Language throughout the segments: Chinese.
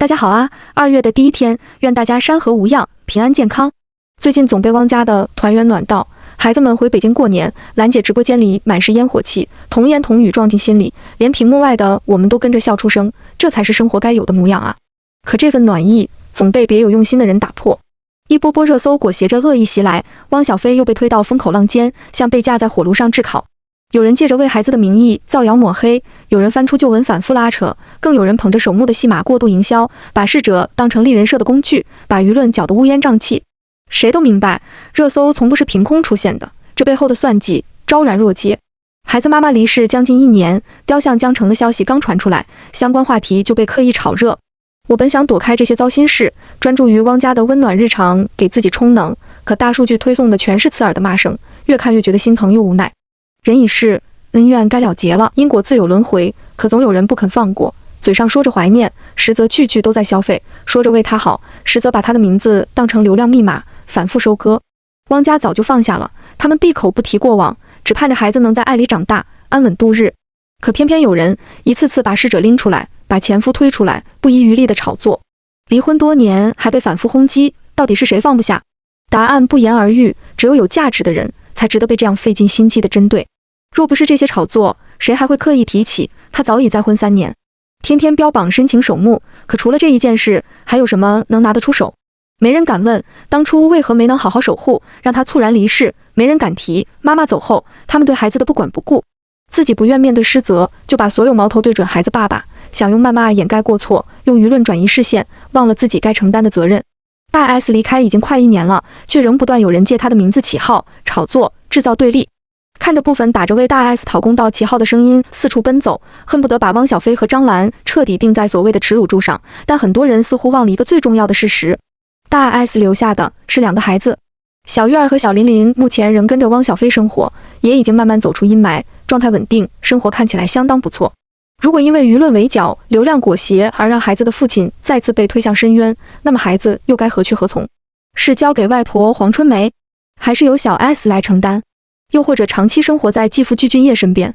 大家好啊！2月的第一天，願大家山河無恙，平安健康。最近總被汪家的團圓暖到，孩子們回北京過年，蘭姐直播間裡滿是煙火氣，童言童語撞進心裡，連屏幕外的我們都跟着笑出聲，這才是生活該有的模樣啊！可這份暖意總被別有用心的人打破。一波波熱搜裹挾着惡意襲來，汪小菲又被推到風口浪尖，像被架在火爐上炙烤。有人借着為孩子的名義造謠抹黑，有人翻出舊聞反覆拉扯，更有人捧着首幕的戲碼過度營銷，把逝者當成立人設的工具，把輿論攪得烏煙瘴氣。誰都明白，熱搜從不是憑空出現的，這背後的算計昭然若揭。孩子媽媽離世將近1年，雕像將成的消息剛傳出來，相關話題就被刻意炒熱。我本想躲開這些糟心事，專注於汪家的溫暖日常，給自己充能，可大數據推送的全是刺耳的罵聲，越看越覺得心疼又無奈。人已逝，恩怨該了結了，因果自有輪迴，可總有人不肯放過，嘴上說着懷念，實則句句都在消費，說着為他好，實則把他的名字當成流量密碼，反覆收割。汪家早就放下了，他們閉口不提過往，只盼着孩子能在愛裡長大，安穩度日。可偏偏有人一次次把逝者拎出來，把前夫推出來，不遗餘力的炒作。離婚多年還被反覆轟擊，到底是誰放不下？答案不言而喻，只有有價值的人才值得被這樣費盡心機的針對。若不是這些炒作，誰還會刻意提起他早已再婚3年，天天標榜深情守慕？可除了這一件事，還有什麼能拿得出手？沒人敢問當初為何沒能好好守護，讓他猝然離世。沒人敢提媽媽走後他們對孩子的不管不顧，自己不願面對失責，就把所有矛頭對準孩子爸爸，想用謾罵掩蓋過錯，用輿論轉移視線，忘了自己該承擔的責任。大 S 離開已經快1年了，卻仍不斷有人借他的名字起號炒作，制造對立。看着部分打着為大 S 討公道旗號的聲音四處奔走，恨不得把汪小菲和張蘭徹底釘在所謂的恥辱柱上，但很多人似乎忘了一個最重要的事實：大 S 留下的是2個孩子，小月兒和小琳琳目前仍跟着汪小菲生活，也已經慢慢走出陰霾，狀態穩定，生活看起來相當不錯。如果因為輿論圍剿、流量裹挾而讓孩子的父親再次被推向深淵，那麼孩子又該何去何從？是交給外婆黃春梅，還是由小 S 來承擔？又或者長期生活在继父具俊曄身邊？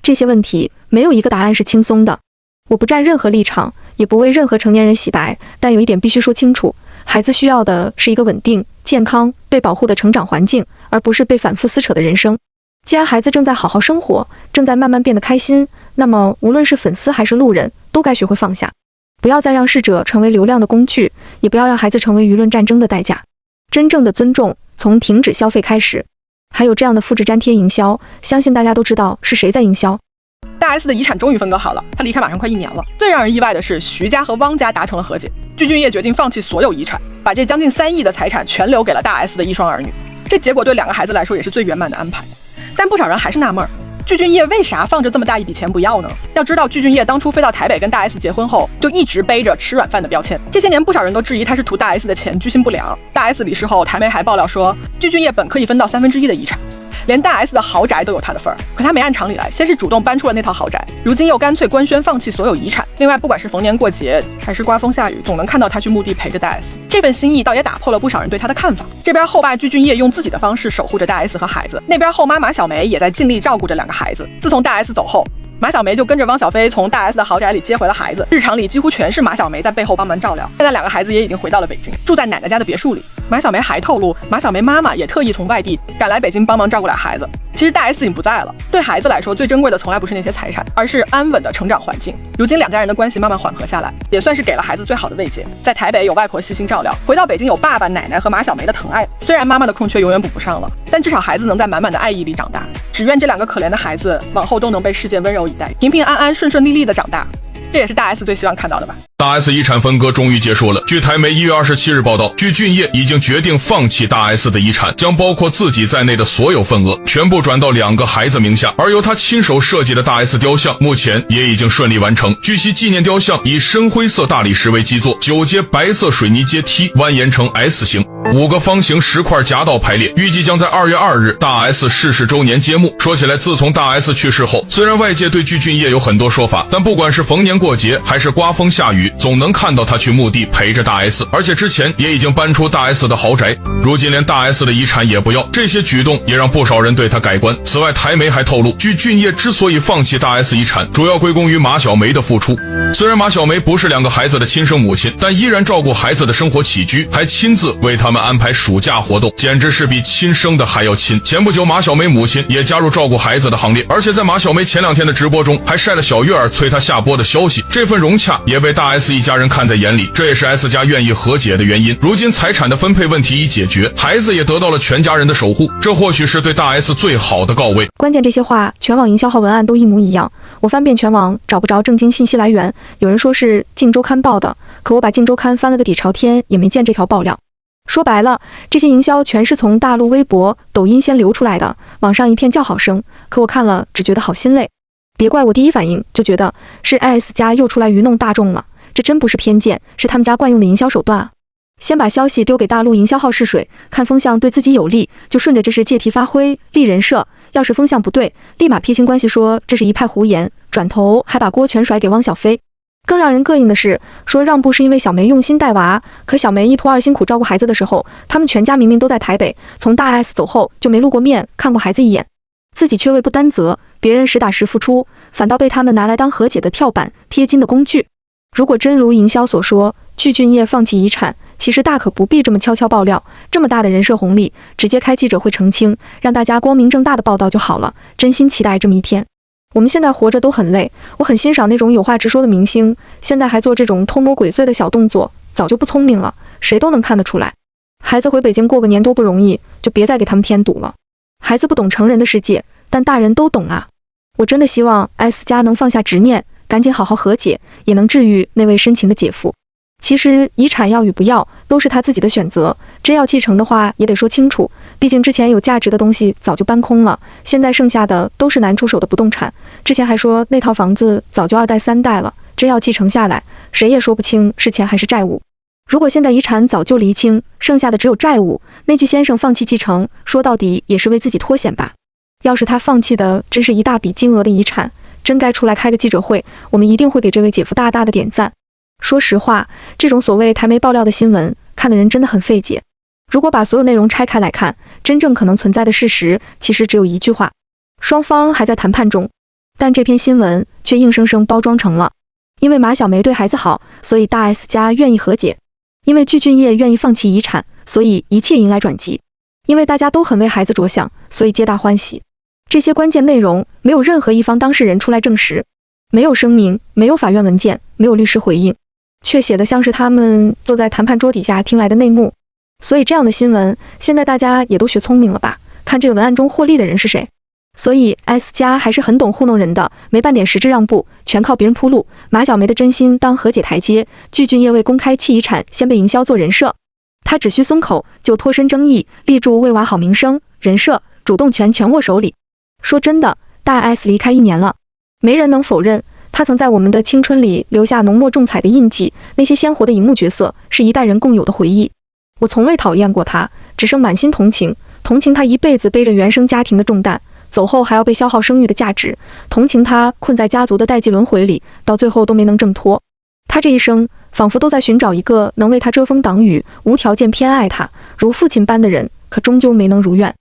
這些問題沒有一個答案是輕鬆的。我不站任何立場，也不為任何成年人洗白，但有一點必須說清楚：孩子需要的是一個穩定、健康、被保護的成長環境，而不是被反覆撕扯的人生。既然孩子正在好好生活，正在慢慢变得開心，那麼無論是粉絲還是路人，都該學會放下，不要再讓逝者成為流量的工具，也不要讓孩子成為輿論戰爭的代價。真正的尊重從停止消費開始。還有這樣的複製粘貼營銷，相信大家都知道是誰在營銷。大 S 的遺產終於分割好了，他離開馬上快1年了。最讓人意外的是，徐家和汪家達成了和解，具俊曄決定放棄所有遺產，把這將近3億的財產全留給了大 S 的一雙兒女。這結果對2個孩子來說也是最圓滿的安排。但不少人還是納悶，具俊曄為啥放着這麼大一筆錢不要呢？要知道，具俊曄當初飛到台北跟大 S 結婚後，就一直背着吃軟飯的標籤。這些年，不少人都質疑他是圖大 S 的錢，居心不良。大 S 離世後，台媒還爆料說，具俊曄本可以分到1/3的遺產，連大 S 的豪宅都有他的份兒。可他沒按常理來，先是主動搬出了那套豪宅，如今又乾脆官宣放棄所有遺產。另外，不管是逢年過節還是刮風下雨，总能看到他去墓地陪着大 S。這份心意倒也打破了不少人對他的看法。這邊後爸具俊曄用自己的方式守護着大 S 和孩子，那邊後媽馬小梅也在盡力照顧着2個孩子。自從大 S 走後，馬小梅就跟着汪小菲從大 S 的豪宅裡接回了孩子，日常裡幾乎全是馬小梅在背後幫忙照料。現在2個孩子也已經回到了北京，住在奶奶家的別墅裡。馬小梅還透露，馬小梅媽媽也特意從外地趕來北京幫忙照顧2孩子。其實大 S 已經不在了，对孩子來說最珍貴的從來不是那些財產，而是安穩的成長環境。如今2家人的關係慢慢緩和下來，也算是給了孩子最好的慰藉。在台北有外婆細心照料，回到北京有爸爸、奶奶和馬小梅的疼愛。虽然媽媽的空缺永遠補不上了，但至少孩子能在滿滿的愛意裡長大。只願這2個可憐的孩子往後都能被世界溫柔以待，平平安安、順順利利的長大。這也是大 S 最希望看到的吧。大 S 遺產分割終於結束了。據台媒1月27日報道，具俊曄已經決定放棄大 S 的遺產，將包括自己在內的所有份額全部轉到2個孩子名下，而由他親手設計的大 S 雕像目前也已經順利完成。據悉，紀念雕像以深灰色大理石為基座，9階白色水泥階梯蜿蜒成 S 形，5個方形石塊夾道排列，預計將在2月2日大 S 逝世週年揭幕。說起來，自從大 S 去世後，雖然外界對具俊曄有很多說法，但不管是逢年過節還是刮風下雨，總能看到他去墓地陪着大 S， 而且之前也已经搬出大 S 的豪宅，如今连大 S 的遗產也不要，這些舉動也讓不少人對他改觀。此外，台媒還透露，具俊曄之所以放棄大 S 遺產，主要歸功於馬小梅的付出。雖然馬小梅不是2個孩子的親生母親，但依然照顧孩子的生活起居，還親自為他們安排暑假活動，簡直是比親生的還要親。前不久，馬小梅母親也加入照顧孩子的行列，而且在馬小梅前2天的直播中，還曬了小月兒催她下播的消息。這份融洽也被大 S 一家人看在眼裡，這也是 S 家願意和解的原因。如今財產的分配問題已解決，孩子也得到了全家人的守護，這或許是對大 S 最好的告慰。關鍵這些話，全網營銷號文案都一模一樣。我翻遍全網找不着正經信息來源，有人說是《鏡週刊》報的，可我把《鏡週刊》翻了個底朝天，也沒見這條爆料。說白了，這些營銷全是從大陸微博、抖音先流出來的，網上一片叫好聲，可我看了只覺得好心累。別怪我第一反應就覺得是 S 家又出來愚弄大眾了，這真不是偏見，是他們家慣用的營銷手段啊。先把消息丟給大陸營銷號試水，看風向對自己有利，就順着這是借題發揮，立人設；要是風向不對，立馬撇清關係說這是一派胡言，轉頭還把鍋全甩給汪小菲。更讓人膈應的是，說讓步是因為小梅用心帶娃，可小梅一拖二辛苦照顧孩子的時候，他們全家明明都在台北，從大 S 走後就沒露過面，看過孩子一眼，自己卻未不擔責，別人實打實付出，反倒被他們拿來當和解的跳板、貼金的工具。如果真如營銷所說，具俊曄放棄遺產，其實大可不必這麼悄悄爆料，這麼大的人設紅利，直接開記者會澄清，讓大家光明正大的報道就好了。真心期待這麼一天。我們現在活着都很累，我很欣賞那種有話直說的明星，現在還做這種偷摸鬼祟的小動作，早就不聰明了，誰都能看得出來。孩子回北京過個年多不容易，就別再給他們添堵了。孩子不懂成人的世界，但大人都懂啊。我真的希望 S 家能放下執念，趕緊好好和解，也能治癒那位深情的姐夫。其實遺產要與不要都是他自己的選擇，真要繼承的話也得說清楚，畢竟之前有價值的東西早就搬空了，現在剩下的都是難出手的不動產。之前還說那套房子早就2代3代了，真要繼承下來，誰也說不清是錢還是債務。如果現在遺產早就釐清，剩下的只有債務，那句先生放棄繼承，說到底也是為自己脫險吧。要是他放棄的真是一大筆金額的遺產，真該出來開個記者會，我們一定會給這位姐夫大大的點讚。說實話，這種所謂台媒爆料的新聞，看的人真的很費解。如果把所有內容拆開來看，真正可能存在的事實，其實只有一句話：雙方還在談判中。但這篇新聞卻硬生生包裝成了，因為馬小梅對孩子好，所以大 S 家願意和解；因為具俊曄願意放棄遺產，所以一切迎來轉機；因為大家都很為孩子着想，所以皆大歡喜。這些關鍵內容，沒有任何一方當事人出來證實，沒有聲明，沒有法院文件，沒有律師回應，卻寫得像是他們坐在談判桌底下聽來的內幕。所以這樣的新聞，現在大家也都學聰明了吧？看這個文案中獲利的人是誰。所以 S 家還是很懂糊弄人的，沒半點實質讓步，全靠別人鋪路。馬小梅的真心當和解台階，具俊曄為公開棄遺產，先被營銷做人設。他只需鬆口就脫身爭議，立住為娃好名聲，人設主動權全握手裡。說真的，大 S 離開1年了，沒人能否認他曾在我們的青春裡留下濃墨重彩的印記。那些鮮活的熒幕角色是一代人共有的回憶。我從未討厭過他，只剩滿心同情，同情他一輩子背着原生家庭的重擔，走後還要被消耗聲譽的價值，同情他困在家族的代際輪迴裡，到最後都沒能掙脫。他這一生仿佛都在尋找一個能為他遮風擋雨、無條件偏愛他如父親般的人，可終究沒能如願。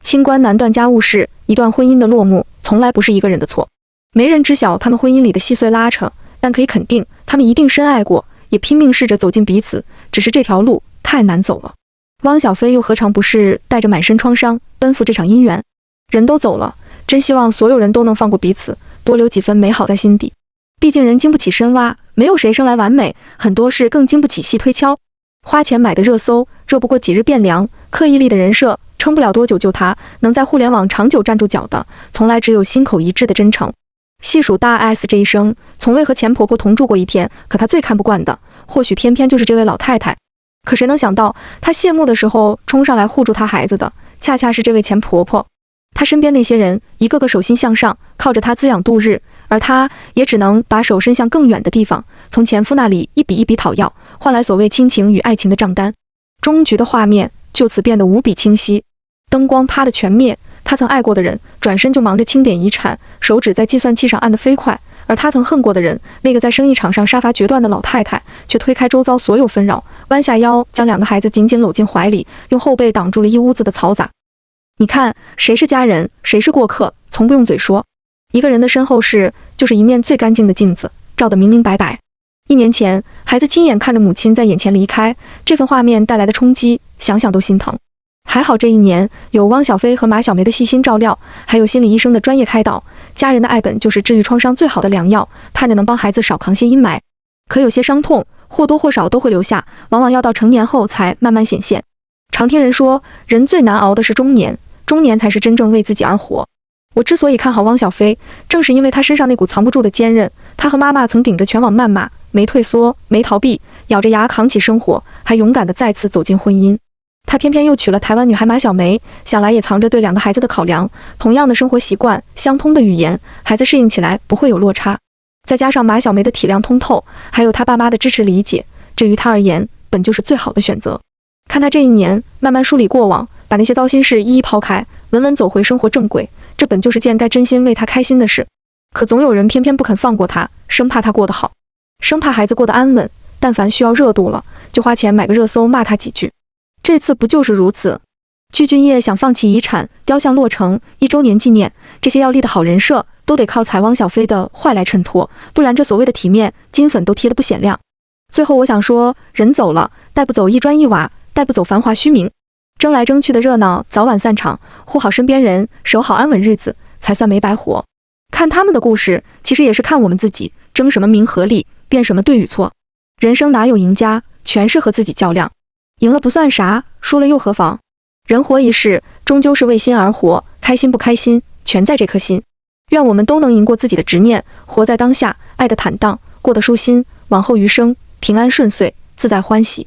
清官難斷家務事，一段婚姻的落幕從來不是一個人的錯。沒人知曉他們婚姻裡的細碎拉扯，但可以肯定，他們一定深愛過，也拼命試着走進彼此，只是這條路太難走了。汪小菲又何嘗不是帶着滿身創傷奔赴這場姻緣？人都走了，真希望所有人都能放過彼此，多留幾分美好在心底。畢竟人經不起深挖，沒有誰生來完美，很多事更經不起細推敲。花錢買的熱搜，熱不過幾日變涼；刻意立的人設，撐不了多久就塌。能在互聯網長久站住腳的，從來只有心口一致的真誠。細數大 S 這一生，從未和前婆婆同住過一天，可她最看不慣的，或許偏偏就是這位老太太。可誰能想到，她謝幕的時候衝上來護住她孩子的，恰恰是這位前婆婆。她身邊那些人，一個個手心向上，靠着她滋養度日，而她也只能把手伸向更遠的地方，從前夫那裡一筆一筆討要，換來所謂親情與愛情的賬單。終局的畫面就此變得無比清晰。燈光啪的全滅，他曾愛過的人轉身就忙着清點遺產，手指在計算器上按得飛快，而他曾恨過的人，那個在生意場上杀伐決斷的老太太，卻推開周遭所有紛擾，彎下腰將兩個孩子緊緊摟進懷裡，用後背擋住了一屋子的嘈雜。你看，誰是家人，誰是過客，從不用嘴說。一個人的身後事，就是一面最乾淨的鏡子，照得明明白白。1年前，孩子親眼看着母親在眼前離開，這份畫面帶來的衝擊，想想都心疼。還好這1年有汪小菲和馬小梅的細心照料，還有心理醫生的專業開導，家人的愛本就是治癒創傷最好的良藥，盼着能幫孩子少扛些陰霾。可有些傷痛或多或少都會留下，往往要到成年後才慢慢顯現。常聽人說，人最難熬的是中年，中年才是真正為自己而活。我之所以看好汪小菲，正是因為他身上那股藏不住的堅韌。他和媽媽曾頂着全網謾罵，沒退縮，沒逃避，咬着牙扛起生活，還勇敢地再次走進婚姻。他偏偏又娶了台灣女孩馬小梅，想來也藏着對2個孩子的考量。同樣的生活習慣，相通的語言，孩子適應起來不會有落差。再加上馬小梅的體諒通透，還有他爸媽的支持理解，這於他而言本就是最好的選擇。看他這1年慢慢梳理過往，把那些糟心事一一拋開，穩穩走回生活正軌，這本就是件該真心為他開心的事。可總有人偏偏不肯放過他，生怕他過得好，生怕孩子過得安穩，但凡需要熱度了，就花錢買個熱搜罵他幾句。這次不就是如此？具俊曄想放棄遺產，雕像落成1周年紀念，這些要立的好人設都得靠踩汪小菲的壞來襯托，不然這所謂的體面金粉都貼得不顯亮。最後我想說，人走了，帶不走一磚一瓦，帶不走繁華虛名，爭來爭去的熱鬧早晚散場，護好身邊人，守好安穩日子，才算沒白活。看他們的故事，其實也是看我們自己，爭什麼名和利，辨什麼對與錯。人生哪有贏家，全是和自己較量。贏了不算啥，輸了又何妨？人活一世，終究是為心而活，開心不開心，全在這顆心。願我們都能贏過自己的執念，活在當下，愛得坦蕩，過得舒心，往後餘生平安順遂，自在歡喜。